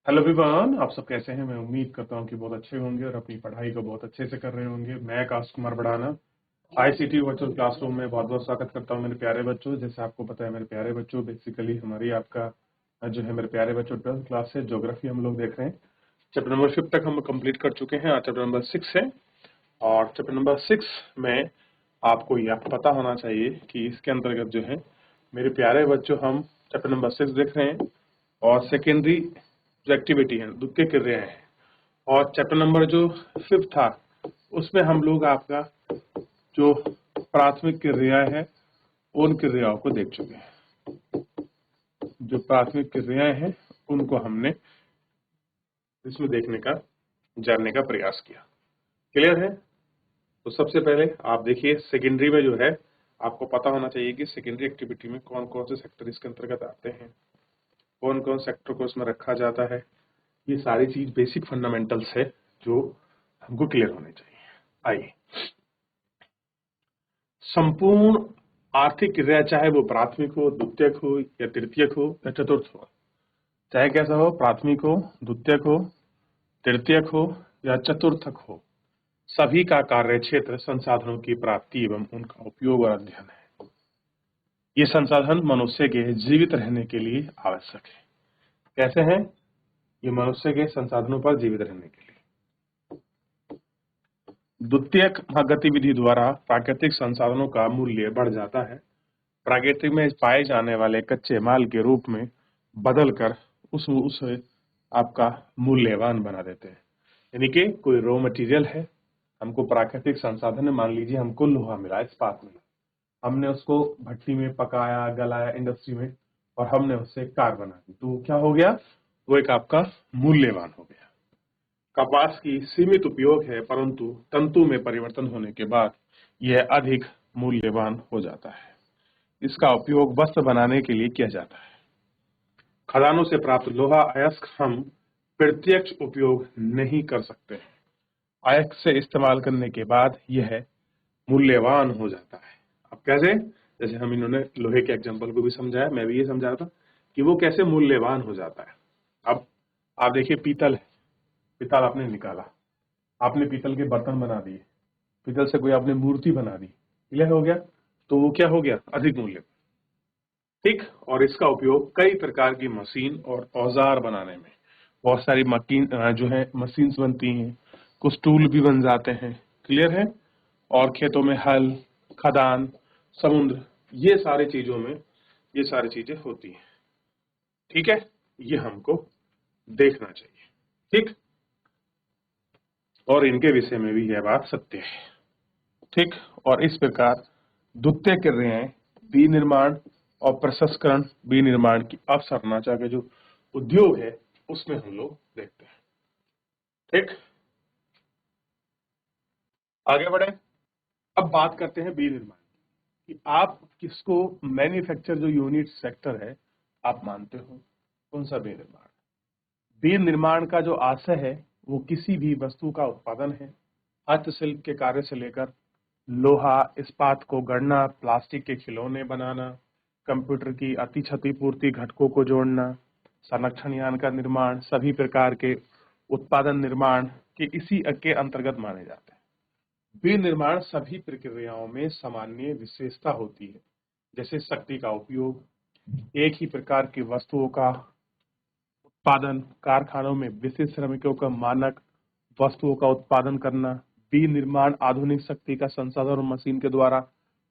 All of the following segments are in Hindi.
हेलो एवरीवन, आप सब कैसे हैं। मैं उम्मीद करता हूं कि बहुत अच्छे होंगे और अपनी पढ़ाई को बहुत अच्छे से कर रहे होंगे। मैं Akash Kumar Badana ICT virtual classroom में बहुत बहुत स्वागत करता हूं मेरे प्यारे बच्चों। जैसे आपको पता है मेरे प्यारे बच्चों, बेसिकली हमारी आपका जो है मेरे प्यारे बच्चों 12th क्लास से ज्योग्राफी हम लोग देख रहे हैं। चैप्टर नंबर 5 तक हम कंप्लीट कर चुके हैं। आज चैप्टर नंबर 6 है और चैप्टर नंबर 6 में आपको यह पता होना चाहिए कि इसके अंतर्गत जो है मेरे प्यारे बच्चों हम चैप्टर नंबर 6 देख रहे हैं और सेकेंडरी जो एक्टिविटी है, द्वितीय क्रियाएं हैं। और चैप्टर नंबर जो 5 था उसमें हम लोग आपका जो प्राथमिक क्रियाएं हैं उन क्रियाओं को देख चुके हैं। जो प्राथमिक क्रियाएं हैं उनको हमने इसमें देखने का जानने का प्रयास किया। क्लियर है? तो सबसे पहले आप देखिए सेकेंडरी में जो है आपको पता होना चाहिए कि सेकेंडरी एक्टिविटी में कौन कौन से सेक्टर इसके अंतर्गत आते हैं, कौन कौन सेक्टर को इसमें रखा जाता है। ये सारी चीज बेसिक फंडामेंटल्स है जो हमको क्लियर होने चाहिए। आइए, संपूर्ण आर्थिक क्रिया चाहे वो प्राथमिक हो, द्वितीयक हो या तृतीयक हो या चतुर्थ हो, चाहे कैसा हो, प्राथमिक हो, द्वितीयक हो, तृतीयक हो या चतुर्थक हो, सभी का कार्य क्षेत्र संसाधनों की प्राप्ति एवं उनका उपयोग और अध्ययन है। ये संसाधन मनुष्य के जीवित रहने के लिए आवश्यक है। कैसे हैं? ये मनुष्य के संसाधनों पर जीवित रहने के लिए। द्वितीयक गतिविधि द्वारा प्राकृतिक संसाधनों का मूल्य बढ़ जाता है। प्राकृतिक में पाए जाने वाले कच्चे माल के रूप में बदलकर उसे आपका मूल्यवान बना देते हैं। यानी कि कोई रॉ मटेरियल है, हमको प्राकृतिक संसाधन है, मान लीजिए हमको लोहा मिला, इस्पात मिला, हमने उसको भट्टी में पकाया, गलाया इंडस्ट्री में और हमने उससे कार बना दी, तो क्या हो गया? वो एक आपका मूल्यवान हो गया। कपास की सीमित उपयोग है, परंतु तंतु में परिवर्तन होने के बाद यह अधिक मूल्यवान हो जाता है। इसका उपयोग वस्त्र बनाने के लिए किया जाता है। खदानों से प्राप्त लोहा अयस्क हम प्रत्यक्ष उपयोग नहीं कर सकते हैं। अयस्क से इस्तेमाल करने के बाद यह मूल्यवान हो जाता है। अब कैसे? जैसे हम इन्होंने लोहे के एग्जांपल को भी समझाया, मैं भी ये समझा रहा था कि वो कैसे मूल्यवान हो जाता है। अब आप देखिए, पीतल है, पीतल आपने निकाला, आपने पीतल के बर्तन बना दिए, पीतल से कोई आपने मूर्ति बना दी, क्लियर हो गया? तो वो क्या हो गया? अधिक मूल्य। ठीक। और इसका उपयोग कई प्रकार की मशीन और औजार बनाने में, बहुत सारी मशीन जो है मशीन्स बनती हैं, कुछ टूल भी बन जाते हैं। क्लियर है? और खेतों में हल, खदान, समुद्र, ये सारी चीजों में ये सारी चीजें होती हैं। ठीक है, ये हमको देखना चाहिए। ठीक, और इनके विषय में भी यह बात सत्य है। ठीक, और इस प्रकार द्वितीय क्रियाएं विनिर्माण और प्रसंस्करण विनिर्माण की अवसंरचना का जो उद्योग है उसमें हम लोग देखते हैं। ठीक, आगे बढ़े। अब बात करते हैं विनिर्माण कि आप किसको मैन्युफैक्चर जो यूनिट सेक्टर है आप मानते हो, कौन सा विनिर्माण? विनिर्माण का जो आशय है वो किसी भी वस्तु का उत्पादन है। हस्तशिल्प के कार्य से लेकर लोहा इस्पात को गढ़ना, प्लास्टिक के खिलौने बनाना, कंप्यूटर की अति क्षतिपूर्ति घटकों को जोड़ना, संरक्षण यान का निर्माण, सभी प्रकार के उत्पादन निर्माण के इसी के अंतर्गत माने जाते हैं। विनिर्माण सभी प्रक्रियाओं में सामान्य विशेषता होती है, जैसे शक्ति का उपयोग, एक ही प्रकार की वस्तुओं का उत्पादन, कारखानों में विशिष्ट श्रमिकों का मानक वस्तुओं का उत्पादन करना। विनिर्माण आधुनिक शक्ति का संसाधन और मशीन के द्वारा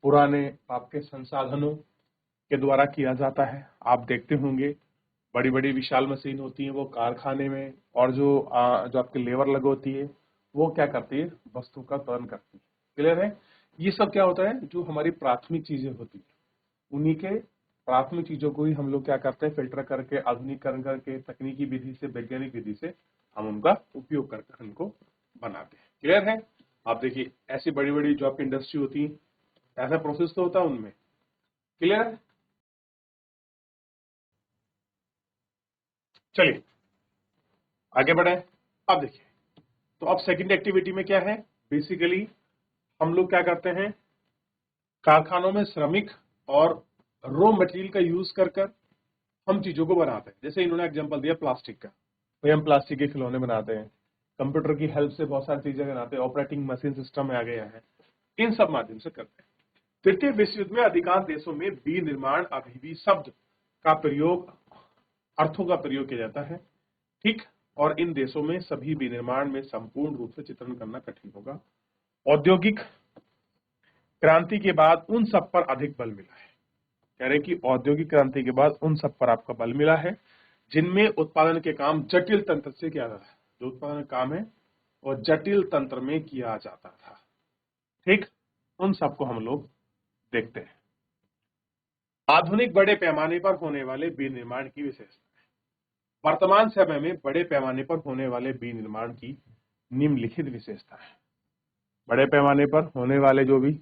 पुराने आपके संसाधनों के द्वारा किया जाता है। आप देखते होंगे बड़ी बड़ी विशाल मशीन होती है वो कारखाने में, और जो आपकी लेबर लग होती है वो क्या करती है? वस्तु का उत्पादन करती है। क्लियर है? ये सब क्या होता है? जो हमारी प्राथमिक चीजें होती है उन्हीं के प्राथमिक चीजों को ही हम लोग क्या करते हैं? फिल्टर करके, आधुनिकीकरण करके, तकनीकी विधि से, वैज्ञानिक विधि से हम उनका उपयोग करके उनको बनाते हैं। क्लियर है? आप देखिए ऐसी बड़ी बड़ी जो आपकी इंडस्ट्री होती है, ऐसा प्रोसेस तो होता है उनमें। क्लियर है? चलिए आगे बढ़े। अब देखिए, तो अब सेकंड एक्टिविटी में क्या है? बेसिकली हम लोग क्या करते हैं? कारखानों में श्रमिक और रॉ मटेरियल का यूज कर कर हम चीजों को बनाते हैं। जैसे इन्होंने एग्जांपल दिया प्लास्टिक का, भाई हम प्लास्टिक के खिलौने बनाते हैं, कंप्यूटर की हेल्प से बहुत सारी चीजें बनाते हैं, ऑपरेटिंग मशीन सिस्टम में आ गया है, इन सब माध्यम से करते हैं। तृतीय विश्व युद्ध में अधिकांश देशों में विनिर्माण अभी भी शब्द का प्रयोग, अर्थों का प्रयोग किया जाता है, ठीक। और इन देशों में सभी विनिर्माण में संपूर्ण रूप से चित्रण करना कठिन होगा। औद्योगिक क्रांति के बाद उन सब पर अधिक बल मिला है। कह रहे कि औद्योगिक क्रांति के बाद उन सब पर आपका बल मिला है जिनमें उत्पादन के काम जटिल तंत्र से किया जाता है। जो उत्पादन काम है और जटिल तंत्र में किया जाता था, ठीक। उन सबको हम लोग देखते हैं। आधुनिक बड़े पैमाने पर होने वाले विनिर्माण की विशेषता। वर्तमान समय में बड़े पैमाने पर होने वाले विनिर्माण की निम्नलिखित विशेषता है। बड़े पैमाने पर होने वाले जो भी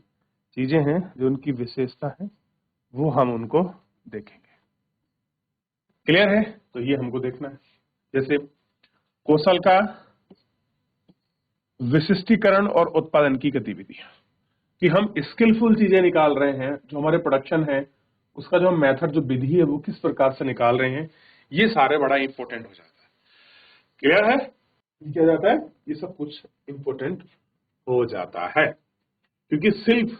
चीजें हैं, जो उनकी विशेषता है, वो हम उनको देखेंगे। क्लियर है? तो ये हमको देखना है। जैसे कौशल का विशिष्टीकरण और उत्पादन की गतिविधियां, कि हम स्किलफुल चीजें निकाल रहे हैं, जो हमारे प्रोडक्शन है उसका जो हम मेथड, जो विधि है, वो किस प्रकार से निकाल रहे हैं, ये सारे बड़ा इंपॉर्टेंट हो जाता है। क्लियर है? क्या जाता है, ये सब कुछ इंपॉर्टेंट हो जाता है, क्योंकि शिल्प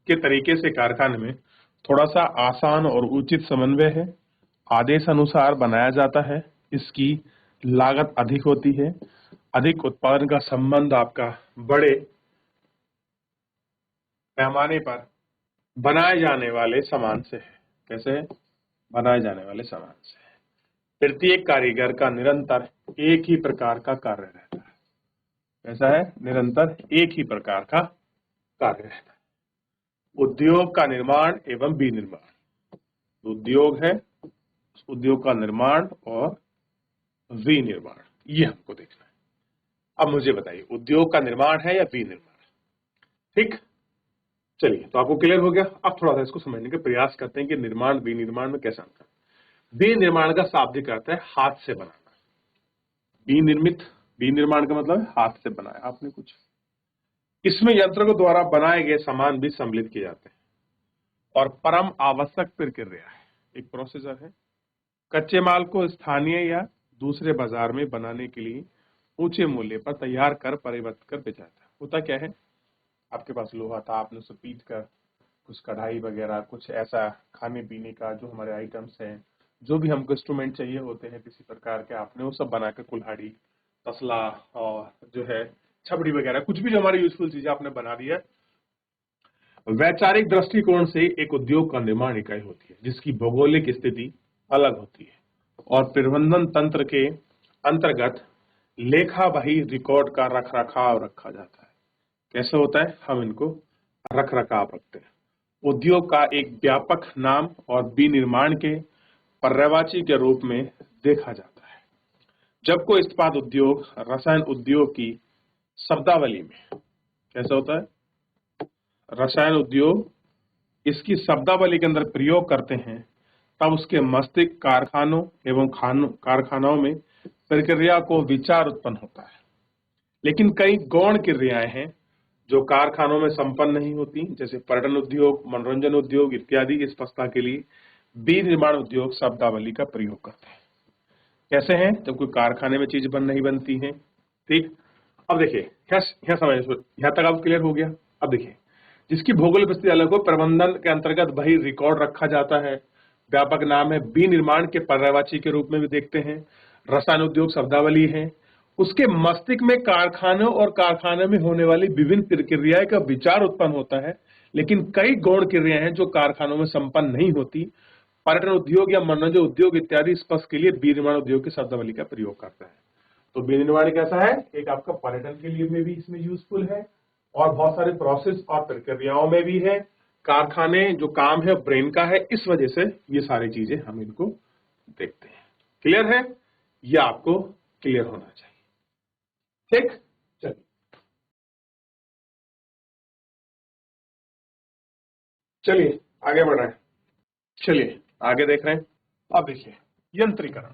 के तरीके से कारखाने में थोड़ा सा आसान और उचित समन्वय है, आदेश अनुसार बनाया जाता है, इसकी लागत अधिक होती है, अधिक उत्पादन का संबंध आपका बड़े पैमाने पर बनाए जाने वाले सामान से है। कैसे है? बनाए जाने वाले सामान से है। प्रत्येक कारीगर का निरंतर एक ही प्रकार का कार्य रहता है। कैसा है? निरंतर एक ही प्रकार का कार्य रहता है। उद्योग का निर्माण एवं विनिर्माण, उद्योग है, उद्योग का निर्माण और विनिर्माण, ये हमको देखना है। अब मुझे बताइए, उद्योग का निर्माण है या विनिर्माण? ठीक, चलिए, तो आपको क्लियर हो गया। अब थोड़ा सा इसको समझने का प्रयास करते हैं कि निर्माण विनिर्माण में कैसा अंतर है। विनिर्माण का शाब्दिक अर्थ है हाथ से बनाना। विनिर्मित, विनिर्माण का मतलब है हाथ से बनाया आपने कुछ। इसमें यंत्र के द्वारा बनाए गए सामान भी सम्मिलित किए जाते हैं और परम आवश्यक प्रक्रिया है, एक प्रोसीजर है। कच्चे माल को स्थानीय या दूसरे बाजार में बनाने के लिए ऊंचे मूल्य पर तैयार कर परिवर्तित कर बेचा जाता है। होता क्या है, आपके पास लोहा था, आपने उसे पीट कर कुछ कढ़ाई वगैरह, कुछ ऐसा खाने पीने का जो हमारे आइटम्स हैं, जो भी हमको इंस्ट्रूमेंट चाहिए होते हैं किसी प्रकार के, आपने वो सब बनाकर कुल्हाड़ी, तसला और जो है छबड़ी वगैरह, कुछ भी जो हमारी यूजफुल चीजें आपने बना दी है। वैचारिक दृष्टिकोण से एक उद्योग का निर्माण इकाई होती है जिसकी भौगोलिक स्थिति अलग होती है और प्रबंधन तंत्र के अंतर्गत लेखा बही रिकॉर्ड का रख रखाव रखा जाता है। कैसे होता है? हम इनको रख रखाव रखते हैं। उद्योग का एक व्यापक नाम और विनिर्माण के पर्यायवाची के रूप में देखा जाता है। जब कोई इस्पात उद्योग, रसायन उद्योग की शब्दावली में, कैसा होता है, रसायन उद्योग इसकी शब्दावली के अंदर प्रयोग करते हैं, तब उसके मस्तिष्क कारखानों एवं कारखानाओं में प्रक्रिया को विचार उत्पन्न होता है। लेकिन कई गौण क्रियाएं हैं जो कारखानों में संपन्न नहीं होती, जैसे पर्यटन उद्योग, मनोरंजन उद्योग इत्यादि। इस स्पष्टता के लिए विनिर्माण उद्योग शब्दावली का प्रयोग करते हैं। कैसे हैं? जब कोई कारखाने में चीज नहीं बनती है, ठीक। अब देखिए, यहाँ समझ, यहाँ तक आप क्लियर हो गया। अब देखिए, जिसकी भौगोलिक स्थिति अलग हो, प्रबंधन के अंतर्गत वही रिकॉर्ड रखा जाता है, व्यापक नाम है, विनिर्माण के पर्यायवाची के रूप में भी देखते हैं, रसायन उद्योग शब्दावली है। उसके मस्तिष्क में कारखानों और कारखाने में होने वाली विभिन्न प्रक्रियाएं का विचार उत्पन्न होता है, लेकिन कई गौण क्रियाएं हैं जो कारखानों में संपन्न नहीं होती। पर्यटन उद्योग या मनोरंजन उद्योग इत्यादि स्पष्ट के लिए विनिर्माण उद्योग की शब्दावली का प्रयोग करता है। तो विनिर्माण कैसा है, एक आपका पर्यटन के लिए में भी इसमें यूजफुल है और बहुत सारे प्रोसेस और प्रक्रियाओं में भी है। कारखाने जो काम है ब्रेन का है, इस वजह से ये सारी चीजें हम इनको देखते हैं। क्लियर है? ये आपको क्लियर होना चाहिए, ठीक। चलिए चलिए आगे बढ़ रहे हैं। चलिए आगे देख रहे हैं। अब देखिए, यंत्रीकरण।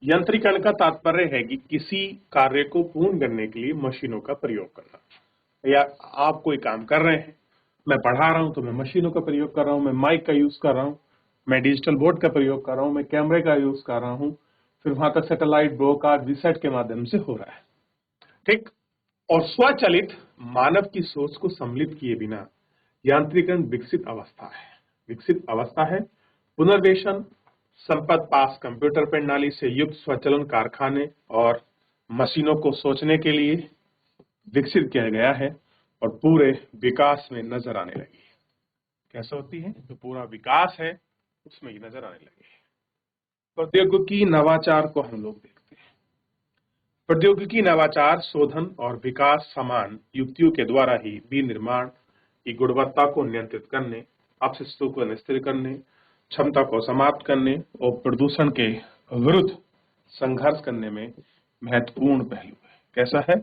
यंत्रीकरण का तात्पर्य है कि किसी कार्य को पूर्ण करने के लिए मशीनों का प्रयोग करना। या आप कोई काम कर रहे हैं, मैं पढ़ा रहा हूं तो मैं मशीनों का प्रयोग कर रहा हूं, मैं माइक का यूज कर रहा हूं, मैं डिजिटल बोर्ड का प्रयोग कर रहा हूं, मैं कैमरे का यूज कर रहा हूं, फिर वहां तक सैटेलाइट ब्रॉडकास्ट वीसैट के माध्यम से हो रहा है। ठीक। और स्वचालित मानव की सोच को सम्मिलित किए बिना यांत्रिकरण विकसित अवस्था है। विकसित अवस्था है। पुनर्वेशन संपद पास कंप्यूटर प्रणाली से युक्त स्वचालन कारखाने और मशीनों को सोचने के लिए विकसित किया गया है और पूरे विकास में नजर आने लगी है। कैसे होती है? जो पूरा विकास है उसमें ये नजर आने लगी है। प्रौद्योगिकी नवाचार को हम लोग देखते हैं। प्रौद्योगिकी नवाचार शोधन और विकास समान युक्तियों के द्वारा ही विनिर्माण की गुणवत्ता को नियंत्रित करने, अपशिष्टों को निस्तारित करने, क्षमता को समाप्त करने और प्रदूषण के विरुद्ध संघर्ष करने में महत्वपूर्ण पहलू है। कैसा है?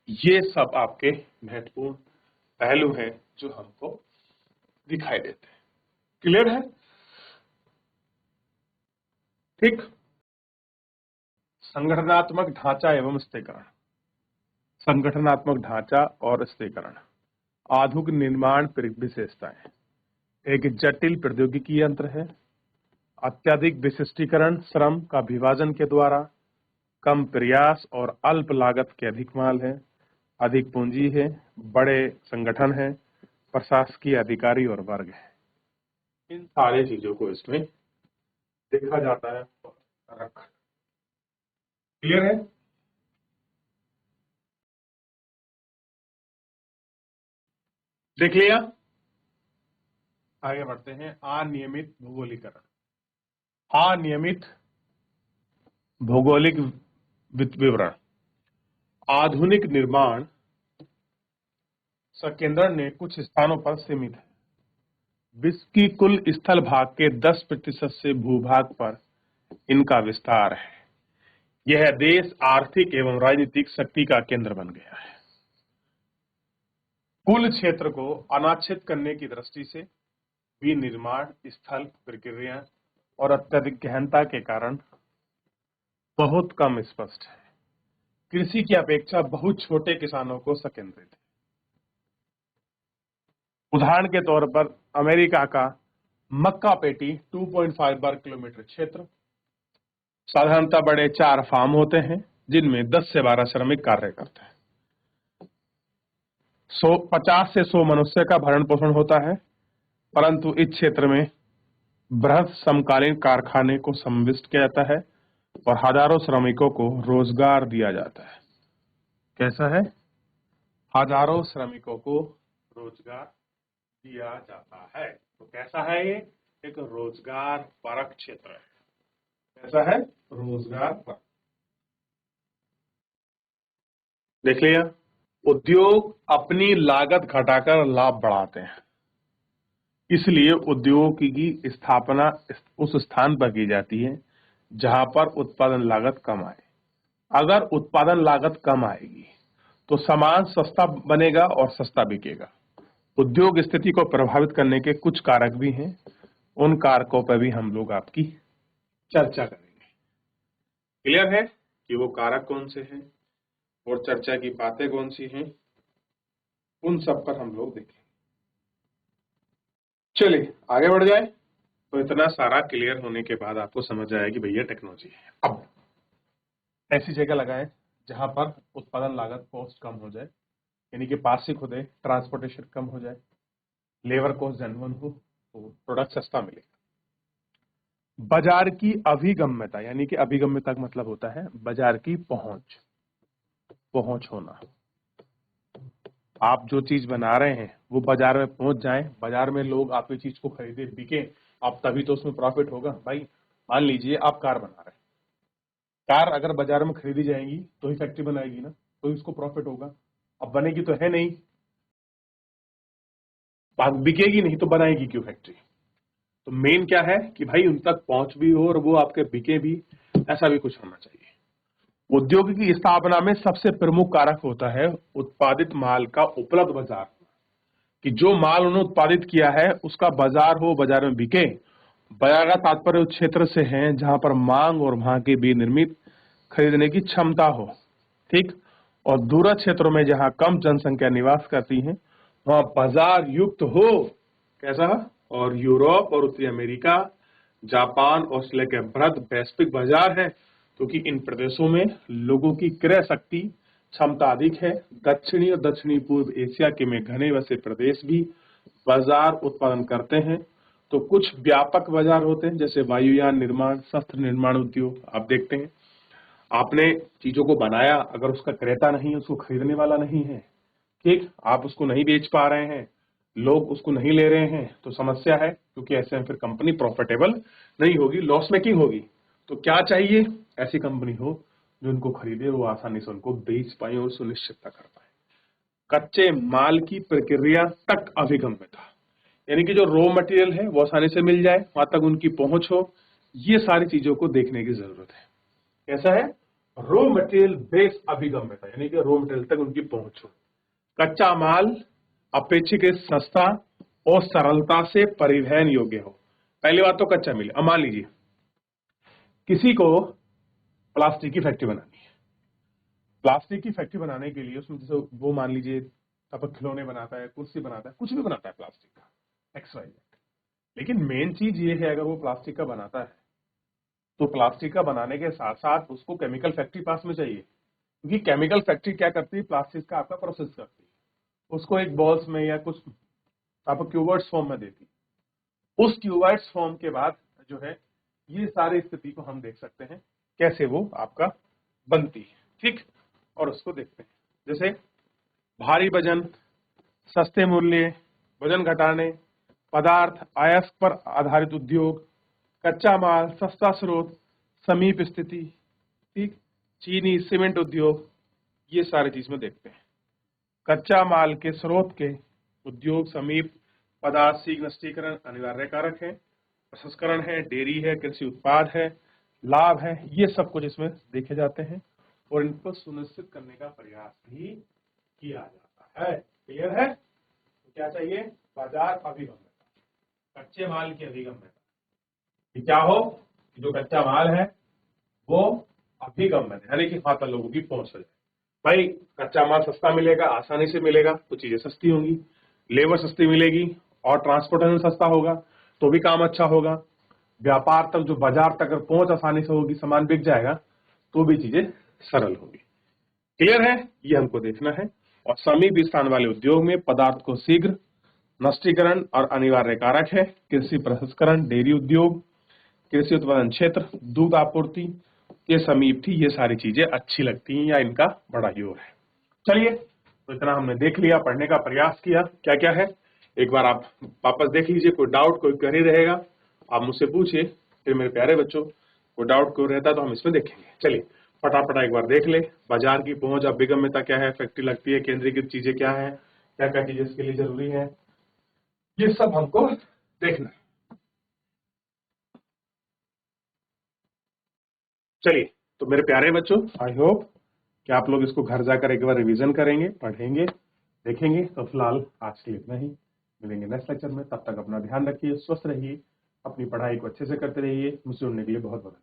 ये सब आपके महत्वपूर्ण पहलू हैं जो हमको दिखाई देते हैं। क्लियर है? ठीक। संगठनात्मक ढांचा एवं स्थिरीकरण। संगठनात्मक ढांचा और स्थिरीकरण आधुनिक निर्माण विशेषताएं। एक जटिल प्रौद्योगिकी यंत्र है। अत्यधिक विशिष्टीकरण श्रम का विभाजन के द्वारा, कम प्रयास और अल्प लागत के अधिक माल है, अधिक पूंजी है, बड़े संगठन है, प्रशासकीय अधिकारी और वर्ग है। इन सारे चीजों को इसमें देखा जाता है। क्लियर है? देख लिया? आगे बढ़ते हैं। अनियमित भौगोलिकरण। अनियमित भौगोलिक विवरण। आधुनिक निर्माण संकेंद्रण ने कुछ स्थानों पर सीमित है। विश्व की कुल स्थल भाग के 10% से भूभाग पर इनका विस्तार है। यह देश आर्थिक एवं राजनीतिक शक्ति का केंद्र बन गया है। कुल क्षेत्र को अनाच्छेद करने की दृष्टि से विनिर्माण स्थल प्रक्रिया और अत्यधिक गहनता के कारण बहुत कम स्पष्ट है। कृषि की अपेक्षा बहुत छोटे किसानों को संकेंद्रित है। उदाहरण के तौर पर अमेरिका का मक्का पेटी 2.5 वर्ग किलोमीटर क्षेत्र, साधारणतः बड़े 4 फार्म होते हैं जिनमें 10 से 12 श्रमिक कार्य करते हैं। 50 से 100 मनुष्य का भरण पोषण होता है, परंतु इस क्षेत्र में बृहद समकालीन कारखाने को समाविष्ट किया जाता है और हजारों श्रमिकों को रोजगार दिया जाता है। कैसा है? हजारों श्रमिकों को रोजगार दिया जाता है। तो कैसा है ये? एक रोजगार परक क्षेत्र है। कैसा है? रोजगार परक। देख लिया? उद्योग अपनी लागत घटाकर लाभ बढ़ाते हैं, इसलिए उद्योग की स्थापना उस स्थान पर की जाती है जहां पर उत्पादन लागत कम आए। अगर उत्पादन लागत कम आएगी तो सामान सस्ता बनेगा और सस्ता बिकेगा। उद्योग स्थिति को प्रभावित करने के कुछ कारक भी हैं, उन कारकों पर भी हम लोग आपकी चर्चा करेंगे। क्लियर है कि वो कारक कौन से हैं और चर्चा की बातें कौन सी हैं? उन सब पर हम लोग देखेंगे। चलिए आगे बढ़ जाए। तो इतना सारा क्लियर होने के बाद आपको समझ आया कि भैया टेक्नोलॉजी है। अब ऐसी जगह लगाएं जहां पर उत्पादन लागत कॉस्ट कम हो जाए, यानी कि पास से खुदे ट्रांसपोर्टेशन कम हो जाए, लेबर कॉस्ट जेन्युइन हो तो प्रोडक्ट सस्ता मिलेगा। बाजार की अभिगम्यता, यानी कि अभिगम्यता का मतलब होता है बाजार की पहुंच होना। आप जो चीज बना रहे हैं वो बाजार में पहुंच जाए, बाजार में लोग आपकी चीज को खरीदे, बिके, आप तभी तो उसमें प्रॉफिट होगा। भाई मान लीजिए आप कार बना रहे हैं, कार अगर बाजार में खरीदी जाएगी तो ही फैक्ट्री बनाएगी ना, तो इसको प्रॉफिट होगा। अब बनेगी तो है नहीं, बिकेगी नहीं तो बनाएगी क्यों फैक्ट्री? तो मेन क्या है कि भाई उन तक पहुंच भी हो और वो आपके बिके भी, ऐसा भी कुछ होना चाहिए। उद्योग की स्थापना में सबसे प्रमुख कारक होता है उत्पादित माल का उपलब्ध बाजार, कि जो माल उन्होंने उत्पादित किया है उसका बाजार हो, बाजार में बिके। बाजार का तात्पर्य उस क्षेत्र से है जहां पर मांग और वहां की विनिर्मित खरीदने की क्षमता हो। ठीक। और दूर क्षेत्रों में जहां कम जनसंख्या निवास करती है वहां बाजार युक्त हो। कैसा? और यूरोप और उत्तरी अमेरिका जापान, ऑस्ट्रेलिया के बृहद वैश्विक बाजार है, क्योंकि इन प्रदेशों में लोगों की क्रय शक्ति क्षमता अधिक है। दक्षिणी और दक्षिणी पूर्व एशिया के में घने बसे प्रदेश भी बाजार उत्पादन करते हैं। तो कुछ व्यापक बाजार होते हैं, जैसे वायुयान निर्माण, शस्त्र निर्माण उद्योग। आप देखते हैं, आपने चीजों को बनाया, अगर उसका क्रेता नहीं है, उसको खरीदने वाला नहीं है, ठीक, आप उसको नहीं बेच पा रहे हैं, लोग उसको नहीं ले रहे हैं, तो समस्या है, क्योंकि ऐसे में फिर कंपनी प्रॉफिटेबल नहीं होगी, लॉस मेकिंग होगी। तो क्या चाहिए? ऐसी कंपनी हो जो उनको खरीदे, वो आसानी से उनको बेच पाए और सुनिश्चितता कर पाए। कच्चे माल की प्रक्रिया तक अभिगम्यता, यानी कि जो रॉ मटेरियल है वो आसानी से मिल जाए, वहां तक उनकी पहुंच हो, ये सारी चीजों को देखने की जरूरत है। कैसा है? रॉ मटेरियल बेस अभिगम्यता, यानी कि रॉ मटेरियल तक उनकी पहुंच हो। कच्चा माल अपेक्षाकृत सस्ता और सरलता से परिवहन योग्य हो। पहली बात तो कच्चा मिले। अब मान लीजिए किसी को प्लास्टिक की फैक्ट्री बनानी है। प्लास्टिक की फैक्ट्री बनाने के लिए उसमें जैसे वो मान लीजिए अब खिलौने बनाता है, कुर्सी बनाता है, कुछ भी बनाता है प्लास्टिक का, एक्स वाई जेड। लेकिन मेन चीज ये है, अगर वो प्लास्टिक का बनाता है तो प्लास्टिक का बनाने के साथ साथ उसको केमिकल फैक्ट्री पास में चाहिए, क्योंकि केमिकल फैक्ट्री क्या करती है? प्लास्टिक का आपका प्रोसेस करती है, उसको एक बॉल्स में या कुछ आपको क्यूबर्ड्स फॉर्म में देती है। उस क्यूबर्ड्स फॉर्म के बाद जो है, ये सारी स्थिति को हम देख सकते हैं कैसे वो आपका बनती है, ठीक। और उसको देखते हैं, जैसे भारी वजन, सस्ते मूल्य, वजन घटाने, पदार्थ आयात पर आधारित उद्योग, कच्चा माल, सस्ता स्रोत, समीप स्थिति, ठीक, चीनी सीमेंट उद्योग, ये सारी चीज में देखते हैं। कच्चा माल के स्रोत के उद्योग, समीप, पदार्थ, शीघ्र नष्टीकरण अनिवार्य कारक है, प्रसंस्करण है, डेयरी है, कृषि उत्पाद है, लाभ है, ये सब कुछ इसमें देखे जाते हैं और इनको सुनिश्चित करने का प्रयास भी किया जाता है। क्लियर है? तो क्या चाहिए? बाजार अभिगम्यता, कच्चे माल की अभिगम्यता। कि क्या हो कि जो कच्चा माल है वो अभिगम्य है, यानी कि वहां लोगों की पहुंच हो जाए। भाई कच्चा माल सस्ता मिलेगा, आसानी से मिलेगा, तो चीजें सस्ती होंगी, लेबर सस्ती मिलेगी और ट्रांसपोर्टेशन सस्ता होगा, तो भी काम अच्छा होगा। व्यापार तक, जो बाजार तक अगर पहुंच आसानी से होगी, सामान बिक जाएगा, तो भी चीजें सरल होगी। क्लियर है? ये हमको देखना है। और समीप स्थान वाले उद्योग में पदार्थ को शीघ्र नष्टीकरण और अनिवार्य कारक है। कृषि प्रसंस्करण, डेयरी उद्योग, कृषि उत्पादन क्षेत्र, दूध आपूर्ति के समीप थी, ये सारी चीजें अच्छी लगती हैं या इनका बड़ा जोर है। चलिए, तो इतना हमने देख लिया, पढ़ने का प्रयास किया, क्या क्या है एक बार आप वापस देख लीजिए। कोई डाउट, कोई क्वेरी रहेगा आप मुझसे पूछिए। फिर मेरे प्यारे बच्चों, कोई डाउट कोई रहता तो हम इसमें देखेंगे। चलिए फटाफट एक बार देख ले। बाजार की पहुंच, अभिगम्यता क्या है, फैक्ट्री लगती है, केंद्रीकृत चीजें क्या है, क्या क्या चीजें इसके लिए जरूरी है, ये सब हमको देखना है। चलिए, तो मेरे प्यारे बच्चों, आई होप कि आप लोग इसको घर जाकर एक बार रिवीजन करेंगे, पढ़ेंगे, देखेंगे। तो फिलहाल आज के लिए इतना ही, मिलेंगे नेक्स्ट लेक्चर में। तब तक अपना ध्यान रखिए, स्वस्थ रहिए, अपनी पढ़ाई को अच्छे से करते रहिए। मुझसे जुड़ने के लिए बहुत बहुत